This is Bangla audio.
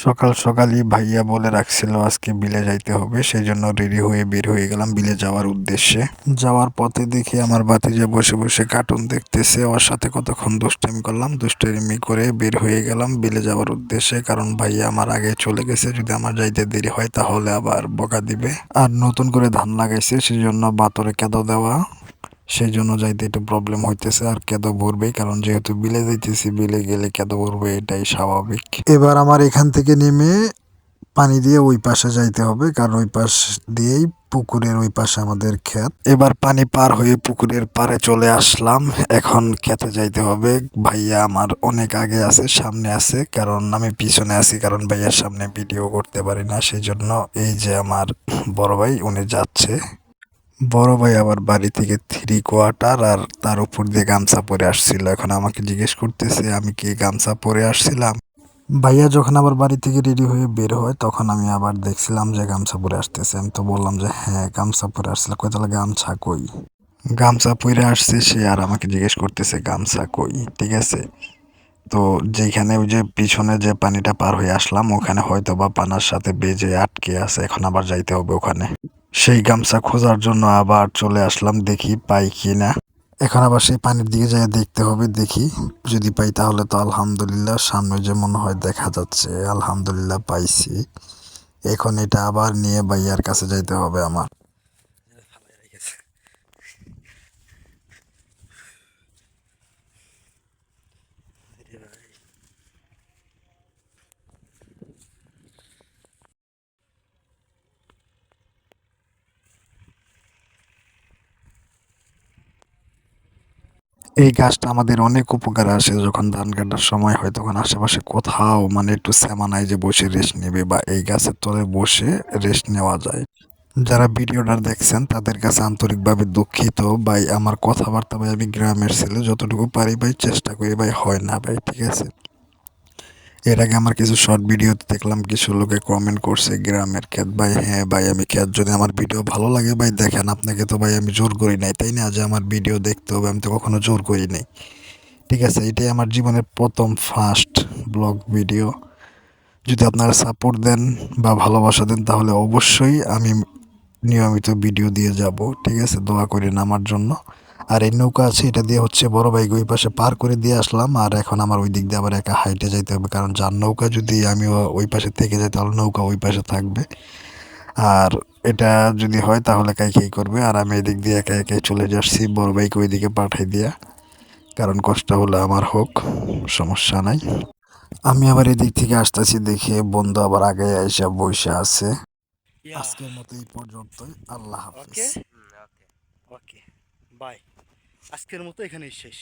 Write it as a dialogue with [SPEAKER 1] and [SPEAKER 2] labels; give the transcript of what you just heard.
[SPEAKER 1] সকাল সকালই ভাইয়া বলে রাখছিল আজকে বিলে যাইতে হবে, সেই জন্য রেডি হয়ে বের হয়ে গেলাম বিলে যাওয়ার উদ্দেশ্যে। যাওয়ার পথে দেখি আমার ভাতিজা বসে বসে কার্টুন দেখতেছে, ওর সাথে কতক্ষণ দুষ্টামি করলাম, দুষ্টামি করে বের হয়ে গেলাম বিলে যাওয়ার উদ্দেশ্যে। কারণ ভাইয়া আমার আগে চলে গেছে, যদি আমার যাইতে দেরি হয় তাহলে আবার বকা দিবে। আর নতুন করে ধান লাগাইছে, সেই জন্য বাতরে কেঁদো দেওয়া, সেই জন্য যাইতে একটু প্রবলেম হইতেছে। আর কেঁদো ভরবেই, কারণ যেহেতু বিলে যাইতেছি, বিলে গেলে কেঁদো ভরবে, এটাই স্বাভাবিক। এবার আমার এখান থেকে নেমে পানি দিয়ে ওই পাশে যাইতে হবে, কারণ ওই পাশ দিয়েই পুকুরের ওই পাশে আমাদের ক্ষেত। এবার পানি পার হয়ে পুকুরের পাড়ে চলে আসলাম, এখন খেতে যাইতে হবে। ভাইয়া আমার অনেক আগে আছে, সামনে আছে, কারণ আমি পিছনে আছি, কারণ ভাইয়ার সামনে ভিডিও করতে পারি না, সেই জন্য এই যে আমার বড় ভাই উনি যাচ্ছে। বড় ভাই আবার বাড়ি থেকে 3 কোয়ার্টার আর তার উপর দিয়ে গামছা পরে আসছিল। এখন আমাকে জিজ্ঞেস করতেছে আমি কি গামছা পরে আসছিলাম। ভাইয়া যখন আবার বাড়ি থেকে রেডি হয়ে বের হয়, তখন আমি আবার দেখছিলাম যে গামছা পরে আসতেছে। আমি তো বললাম যে হ্যাঁ গামছা পরে আসছিল। কই তাহলে গামছা কই? গামছা পরে আসছে সে, আর আমাকে জিজ্ঞেস করতেছে গামছা কই। ঠিক আছে, তো যেখানে ওই যে পিছনে যে পানিটা পার হয়ে আসলাম, ওখানে হয়তো বা পানার সাথে বেজে আটকে আছে, এখন আবার যাইতে হবে ওখানে। সেই গামছা খোঁজার জন্য আবার চলে আসলাম, দেখি পাই কি না। এখন আবার সেই পানির দিকে যাই দেখতে হবে, দেখি যদি পাই তাহলে তো আলহামদুলিল্লাহ, সামনে যে মনে হয় দেখা যাচ্ছে, আলহামদুলিল্লাহ পাইছি। এখন এটা আবার নিয়ে ভাইয়ার কাছে যাইতে হবে আমার। এই গাছটা আমাদের অনেক উপকারে আসে। যখন ধান কাটার সময় হয় তখন আশেপাশে কোথাও মানে একটু সেমানায় যে বসে রেস্ট নেবে, বা এই গাছের তলে বসে রেস্ট নেওয়া যায়। যারা ভিডিওটা দেখছেন তাদের কাছে আন্তরিকভাবে দুঃখিত ভাই, আমার কথাবার্তা ভাই, আমি গ্রামের ছেলে, যতটুকু পারি ভাই চেষ্টা করি ভাই, হয় না ভাই, ঠিক আছে। এর আগে আমার কিছু শর্ট ভিডিওতে দেখলাম কিছু লোকে কমেন্ট করছে গ্রামের খ্যাত ভাই। হ্যাঁ ভাই আমি খ্যাত, যদি আমার ভিডিও ভালো লাগে ভাই দেখেন, আপনাকে তো ভাই আমি জোর করি নাই, তাই না, যে আমার ভিডিও দেখতে হবে, আমি তো কখনো জোর করি নাই। ঠিক আছে, এটাই আমার জীবনের প্রথম ফার্স্ট ব্লগ ভিডিও। যদি আপনারা সাপোর্ট দেন বা ভালোবাসা দেন তাহলে অবশ্যই আমি নিয়মিত ভিডিও দিয়ে যাব। ঠিক আছে, দোয়া করেন আমার জন্য। আর এই নৌকা আছে, এটা দিয়ে হচ্ছে বড় ভাই ওই পাশে পার করে দিয়ে আসলাম, আর এখন আমার ওই দিক দিয়ে আবার একা হাইটে যাইতে হবে, কারণ যার নৌকা যদি আমি ওই পাশে থেকে যাই তাহলে নৌকা ওই পাশে থাকবে। আর এটা যদি হয় তাহলে কাই করবে, আর আমি এদিক দিয়ে একা একাই চলে যাচ্ছি বড় ভাইকে ওইদিকে পাঠাই দিয়া, কারণ কষ্ট হলে আমার হোক, সমস্যা নাই। আমি আবার এদিক থেকে আসতেছি দেখে বন্ধু আবার আগে এসে বসে আছে।
[SPEAKER 2] Yeah.
[SPEAKER 1] আজকের মতো এই পর্যন্তই, আল্লাহ হাফিজ।
[SPEAKER 2] ওকে। ওকে। বাই। আজকের মতো এখানেই শেষ।